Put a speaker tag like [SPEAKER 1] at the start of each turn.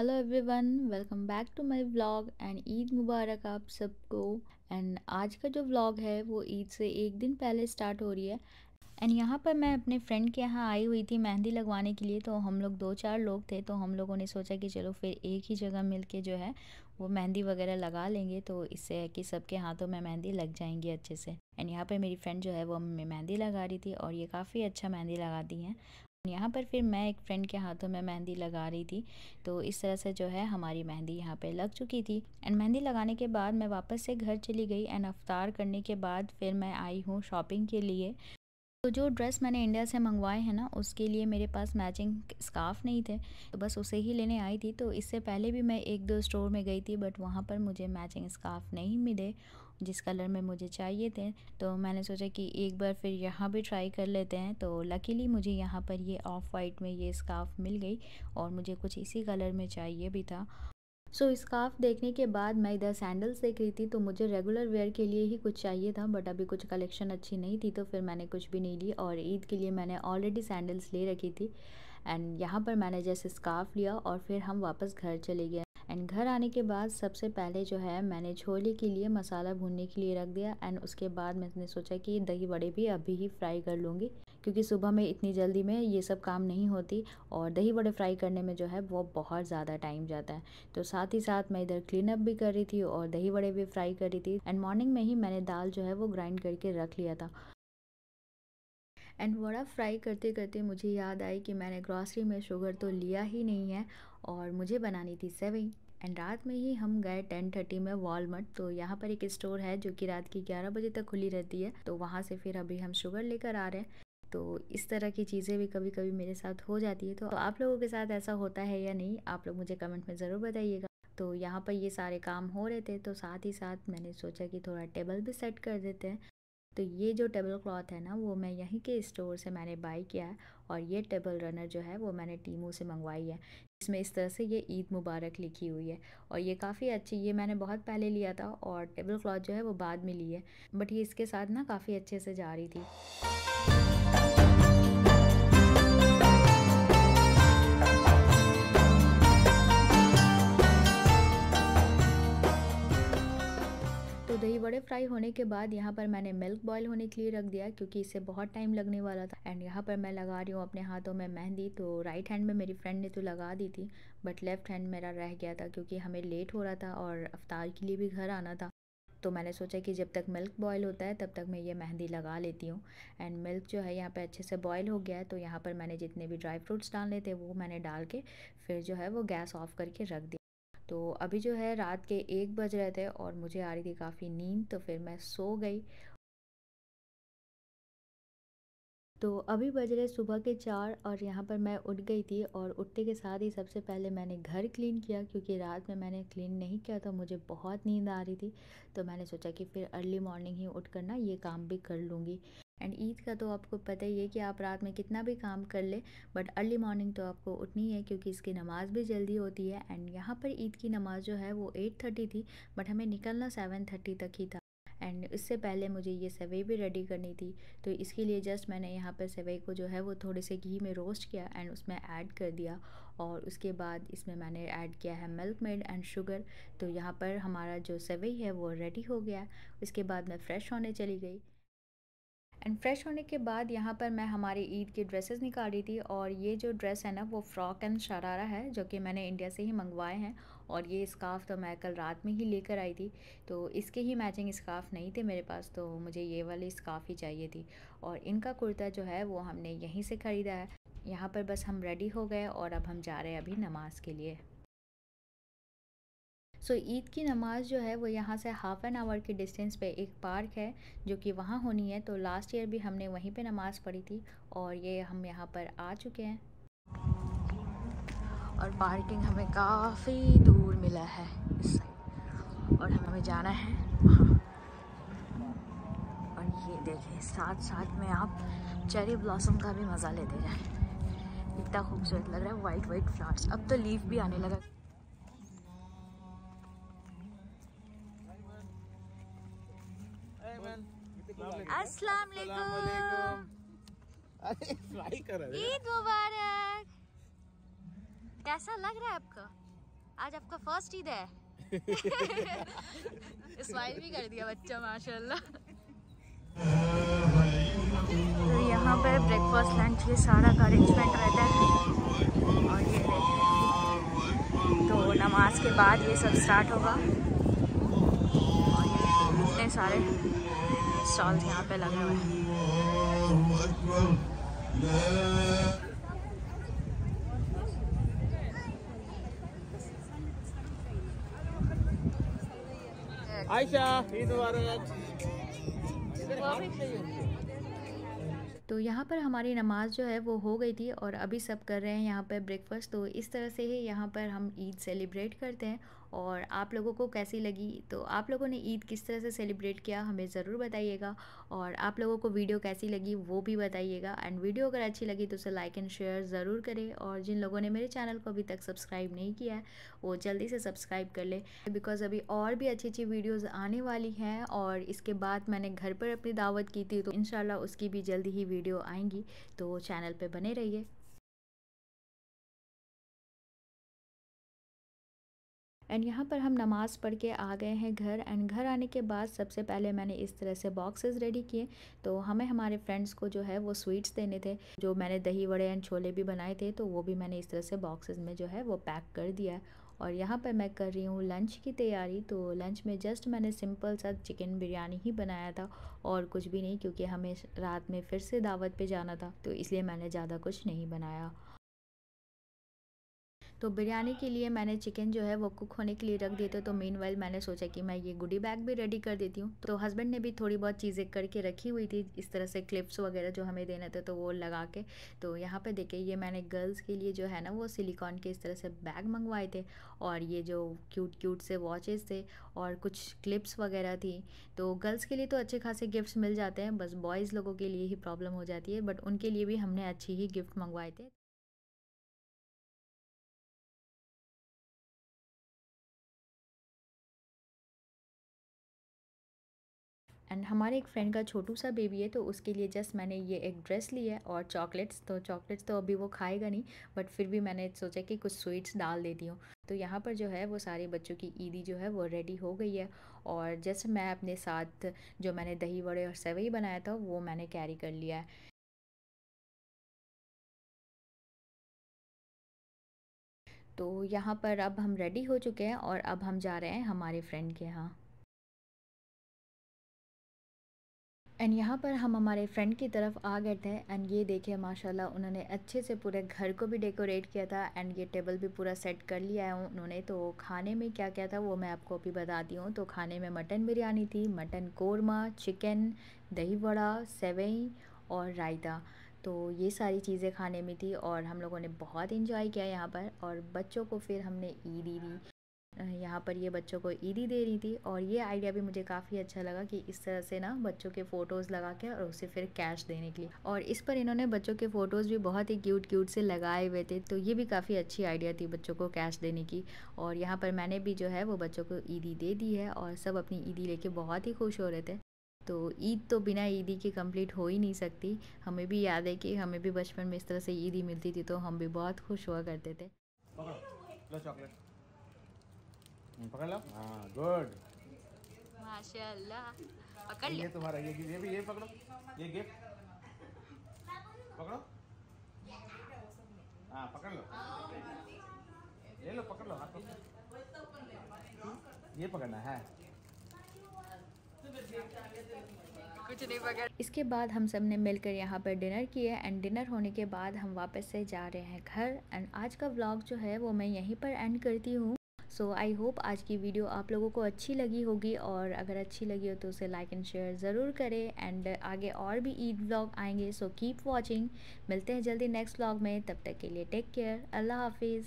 [SPEAKER 1] Hello everyone, welcome back to my vlog and Eid मुबारक आप सबको। एंड आज का जो व्लॉग है वो ईद से एक दिन पहले स्टार्ट हो रही है। एंड यहाँ पर मैं अपने फ्रेंड के यहाँ आई हुई थी मेहंदी लगवाने के लिए। तो हम लोग 2-4 लोग थे, तो हम लोगों ने सोचा कि चलो फिर एक ही जगह मिलके जो है वो मेहंदी वगैरह लगा लेंगे, तो इससे है कि सबके हाथों में मेहंदी लग जाएंगी अच्छे से। एंड यहाँ पर मेरी फ्रेंड जो है वो हमें मेहंदी लगा रही थी और ये काफ़ी अच्छा मेहंदी लगाती हैं। यहाँ पर फिर मैं एक फ्रेंड के हाथों में मेहंदी लगा रही थी। तो इस तरह से जो है हमारी मेहंदी यहाँ पे लग चुकी थी। एंड मेहंदी लगाने के बाद मैं वापस से घर चली गई एंड अफ्तार करने के बाद फिर मैं आई हूँ शॉपिंग के लिए। तो जो ड्रेस मैंने इंडिया से मंगवाए हैं ना, उसके लिए मेरे पास मैचिंग स्कार्फ़ नहीं थे, तो बस उसे ही लेने आई थी। तो इससे पहले भी मैं 1-2 स्टोर में गई थी, बट वहाँ पर मुझे मैचिंग स्कार्फ़ नहीं मिले जिस कलर में मुझे चाहिए थे। तो मैंने सोचा कि एक बार फिर यहाँ भी ट्राई कर लेते हैं। तो लकीली मुझे यहाँ पर ये ऑफ वाइट में ये स्कार्फ़ मिल गई और मुझे कुछ इसी कलर में चाहिए भी था। सो स्कार्फ देखने के बाद मैं इधर सैंडल्स देख रही थी, तो मुझे रेगुलर वेयर के लिए ही कुछ चाहिए था, बट अभी कुछ कलेक्शन अच्छी नहीं थी, तो फिर मैंने कुछ भी नहीं ली और ईद के लिए मैंने ऑलरेडी सैंडल्स ले रखी थी। एंड यहाँ पर मैंने जैसे स्कार्फ लिया और फिर हम वापस घर चले गए। एंड घर आने के बाद सबसे पहले जो है मैंने छोले के लिए मसाला भूनने के लिए रख दिया। एंड उसके बाद मैंने सोचा कि दही बड़े भी अभी ही फ्राई कर लूँगी, क्योंकि सुबह में इतनी जल्दी में ये सब काम नहीं होती और दही बड़े फ्राई करने में जो है वो बहुत ज़्यादा टाइम जाता है। तो साथ ही साथ मैं इधर क्लीन अप भी कर रही थी और दही बड़े भी फ्राई कर रही थी। एंड मॉर्निंग में ही मैंने दाल जो है वो ग्राइंड करके रख लिया था। एंड वड़ा फ्राई करते करते मुझे याद आई कि मैंने ग्रॉसरी में शुगर तो लिया ही नहीं है और मुझे बनानी थी सेवई। एंड रात में ही हम गए 10:30 में वॉलमार्ट। तो यहाँ पर एक स्टोर है जो कि रात की 11 बजे तक खुली रहती है, तो वहाँ से फिर अभी हम शुगर लेकर आ रहे हैं। तो इस तरह की चीज़ें भी कभी कभी मेरे साथ हो जाती है। तो आप लोगों के साथ ऐसा होता है या नहीं, आप लोग मुझे कमेंट में ज़रूर बताइएगा। तो यहाँ पर ये सारे काम हो रहे थे, तो साथ ही साथ मैंने सोचा कि थोड़ा टेबल भी सेट कर देते हैं। तो ये जो टेबल क्लॉथ है ना, वो मैं यहीं के स्टोर से मैंने बाई किया है और ये टेबल रनर जो है वो मैंने टीमू से मंगवाई है। इसमें इस तरह से ये ईद मुबारक लिखी हुई है और ये काफ़ी अच्छी, ये मैंने बहुत पहले लिया था और टेबल क्लॉथ जो है वो बाद में ली है, बट ये इसके साथ ना काफ़ी अच्छे से जा रही थी। तो दही बड़े फ्राई होने के बाद यहाँ पर मैंने मिल्क बॉईल होने के लिए रख दिया, क्योंकि इससे बहुत टाइम लगने वाला था। एंड यहाँ पर मैं लगा रही हूँ अपने हाथों में मेहंदी। तो राइट हैंड में मेरी फ्रेंड ने तो लगा दी थी, बट लेफ़्ट हैंड मेरा रह गया था, क्योंकि हमें लेट हो रहा था और अफ्तार के लिए भी घर आना था। तो मैंने सोचा कि जब तक मिल्क बॉईल होता है तब तक मैं ये मेहंदी लगा लेती हूँ। एंड मिल्क जो है यहाँ पे अच्छे से बॉईल हो गया है, तो यहाँ पर मैंने जितने भी ड्राई फ्रूट्स डालने थे वो मैंने डाल के फिर जो है वो गैस ऑफ करके रख दिया। तो अभी जो है रात के 1 बज रहे थे और मुझे आ रही थी काफ़ी नींद, तो फिर मैं सो गई। तो अभी बज रहे सुबह के 4 और यहाँ पर मैं उठ गई थी और उठते के साथ ही सबसे पहले मैंने घर क्लीन किया, क्योंकि रात में मैंने क्लीन नहीं किया था, मुझे बहुत नींद आ रही थी। तो मैंने सोचा कि फिर अर्ली मॉर्निंग ही उठ कर ना ये काम भी कर लूँगी। एंड ईद का तो आपको पता ही है कि आप रात में कितना भी काम कर ले, बट अर्ली मॉर्निंग तो आपको उठनी है, क्योंकि इसकी नमाज़ भी जल्दी होती है। एंड यहाँ पर ईद की नमाज़ जो है वो 8:30 थी, बट हमें निकलना 7:30 तक ही था। एंड इससे पहले मुझे ये सेवई भी रेडी करनी थी। तो इसके लिए जस्ट मैंने यहाँ पर सेवई को जो है वो थोड़े से घी में रोस्ट किया एंड उसमें ऐड कर दिया। और उसके बाद इसमें मैंने ऐड किया है मिल्क मेड एंड शुगर। तो यहाँ पर हमारा जो सेवई है वो रेडी हो गया। उसके बाद मैं फ़्रेश होने चली गई। एंड फ्रेश होने के बाद यहाँ पर मैं हमारी ईद की ड्रेसेस निकाल रही थी और ये जो ड्रेस है ना वो फ़्रॉक एंड शरारा है, जो कि मैंने इंडिया से ही मंगवाए हैं। और ये स्कार्फ़ तो मैं कल रात में ही लेकर आई थी, तो इसके ही मैचिंग स्कार्फ़ नहीं थे मेरे पास, तो मुझे ये वाली स्कार्फ़ ही चाहिए थी। और इनका कुर्ता जो है वो हमने यहीं से ख़रीदा है। यहाँ पर बस हम रेडी हो गए और अब हम जा रहे हैं अभी नमाज़ के लिए। सो ईद की नमाज़ जो है वो यहाँ से हाफ़ एन आवर की डिस्टेंस पे एक पार्क है जो कि वहाँ होनी है। तो लास्ट ईयर भी हमने वहीं पे नमाज़ पढ़ी थी और ये हम यहाँ पर आ चुके हैं। और पार्किंग हमें काफ़ी दूर मिला है इस साइड और हमें जाना है वहाँ। और ये देखें, साथ साथ में आप चेरी ब्लॉसम का भी मज़ा लेते जाएं। इतना खूबसूरत लग रहा है, वाइट वाइट फ्लावर्स। अब तो लीफ भी आने लगा। अस्सलाम वालेकुम।
[SPEAKER 2] अरे फ्राई कर रहे हैं।
[SPEAKER 1] ईद मुबारक। कैसा लग रहा है आपका? आज आपका फर्स्ट ईद है। स्माइल भी कर दिया बच्चा माशाल्लाह। तो यहाँ पे ब्रेकफास्ट लंच ये सारा का अरेंजमेंट रहता है। और ये देखें तो नमाज के बाद ये सब स्टार्ट होगा। और ये इतने सारे स्टॉल्स यहाँ पे लगे हुए हैं। आयशा ईद मुबारक। तो यहाँ पर हमारी नमाज़ जो है वो हो गई थी और अभी सब कर रहे हैं यहाँ पर ब्रेकफास्ट। तो इस तरह से ही यहाँ पर हम ईद सेलिब्रेट करते हैं। और आप लोगों को कैसी लगी, तो आप लोगों ने ईद किस तरह से सेलिब्रेट किया हमें ज़रूर बताइएगा। और आप लोगों को वीडियो कैसी लगी वो भी बताइएगा। एंड वीडियो अगर अच्छी लगी तो उसे लाइक एंड शेयर ज़रूर करें। और जिन लोगों ने मेरे चैनल को अभी तक सब्सक्राइब नहीं किया है वो जल्दी से सब्सक्राइब कर ले, बिकॉज़ अभी और भी अच्छी अच्छी वीडियोज़ आने वाली हैं। और इसके बाद मैंने घर पर अपनी दावत की थी, तो इंशाल्लाह उसकी भी जल्दी ही वीडियो आएंगी। तो चैनल पे बने रहिए। एंड यहाँ पर हम नमाज़ पढ़ के आ गए हैं घर। एंड घर आने के बाद सबसे पहले मैंने इस तरह से बॉक्सेस रेडी किए। तो हमें हमारे फ्रेंड्स को जो है वो स्वीट्स देने थे। जो मैंने दही वड़े एंड छोले भी बनाए थे, तो वो भी मैंने इस तरह से बॉक्सेस में जो है वो पैक कर दिया है। और यहाँ पर मैं कर रही हूँ लंच की तैयारी। तो लंच में जस्ट मैंने सिंपल सा चिकन बिरयानी ही बनाया था और कुछ भी नहीं, क्योंकि हमें रात में फिर से दावत पे जाना था, तो इसलिए मैंने ज़्यादा कुछ नहीं बनाया। तो बिरयानी के लिए मैंने चिकन जो है वो कुक होने के लिए रख दिए थे। तो मीनवाइल मैंने सोचा कि मैं ये गुडी बैग भी रेडी कर देती हूँ। तो हस्बैंड ने भी थोड़ी बहुत चीज़ें करके रखी हुई थी, इस तरह से क्लिप्स वगैरह जो हमें देने थे, तो वो लगा के। तो यहाँ पे देखिए ये मैंने गर्ल्स के लिए जो है ना वो सिलिकॉन के इस तरह से बैग मंगवाए थे। और ये जो क्यूट क्यूट से वॉचेस थे और कुछ क्लिप्स वगैरह थी। तो गर्ल्स के लिए तो अच्छे खासे गिफ्ट्स मिल जाते हैं, बस बॉयज़ लोगों के लिए ही प्रॉब्लम हो जाती है। बट उनके लिए भी हमने अच्छी ही गिफ्ट मंगवाए थे। एंड हमारे एक फ्रेंड का छोटू सा बेबी है, तो उसके लिए जस्ट मैंने ये एक ड्रेस ली है और चॉकलेट्स। तो चॉकलेट्स तो अभी वो खाएगा नहीं, बट फिर भी मैंने सोचा कि कुछ स्वीट्स डाल देती हूँ। तो यहाँ पर जो है वो सारे बच्चों की ईदी जो है वो रेडी हो गई है। और जस्ट मैं अपने साथ जो मैंने दही वड़े और सेवई बनाया था वो मैंने कैरी कर लिया है। तो यहाँ पर अब हम रेडी हो चुके हैं और अब हम जा रहे हैं हमारे फ्रेंड के यहाँ। एंड यहाँ पर हम हमारे फ्रेंड की तरफ आ गए थे। एंड ये देखिए माशाल्लाह उन्होंने अच्छे से पूरे घर को भी डेकोरेट किया था। एंड ये टेबल भी पूरा सेट कर लिया है उन्होंने। तो खाने में क्या क्या था वो मैं आपको अभी बताती हूँ। तो खाने में मटन बिरयानी थी, मटन कोरमा, चिकन, दही वड़ा, सेवई और रायता। तो ये सारी चीज़ें खाने में थी और हम लोगों ने बहुत इंजॉय किया यहाँ पर। और बच्चों को फिर हमने ईदी दी। यहाँ पर ये बच्चों को ईदी दे रही थी। और ये आइडिया भी मुझे काफ़ी अच्छा लगा कि इस तरह से ना बच्चों के फ़ोटोज़ लगा के और उसे फिर कैश देने के लिए। और इस पर इन्होंने बच्चों के फ़ोटोज़ भी बहुत ही क्यूट क्यूट से लगाए हुए थे। तो ये भी काफ़ी अच्छी आइडिया थी बच्चों को कैश देने की। और यहाँ पर मैंने भी जो है वो बच्चों को ईदी दे दी है और सब अपनी ईदी लेके बहुत ही खुश हो रहे थे। तो ईद तो बिना ईदी के कंप्लीट हो ही नहीं सकती। हमें भी याद है कि हमें भी बचपन में इस तरह से ईदी मिलती थी, तो हम भी बहुत खुश हुआ करते थे।
[SPEAKER 2] लो चॉकलेट पकड़ लो। हाँ गुड
[SPEAKER 1] माशाल्लाह पकड़ लिया।
[SPEAKER 2] ये तुम्हारा ये भी ये पकड़ो, ये गिफ्ट पकड़ो। हाँ पकड़ लो, ले लो, पकड़ लो हाथ में। ये पकड़ना है।
[SPEAKER 1] कुछ नहीं पकड़। इसके बाद हम सब ने मिलकर यहाँ पर डिनर किया। एंड डिनर होने के बाद हम वापस से जा रहे हैं घर। एंड आज का व्लॉग जो है वो मैं यहीं पर एंड करती हूँ। सो आई होप आज की वीडियो आप लोगों को अच्छी लगी होगी। और अगर अच्छी लगी हो तो उसे लाइक एंड शेयर ज़रूर करें। एंड आगे और भी ईद व्लॉग आएंगे, सो कीप वॉचिंग। मिलते हैं जल्दी नेक्स्ट व्लॉग में, तब तक के लिए टेक केयर, अल्लाह हाफिज़।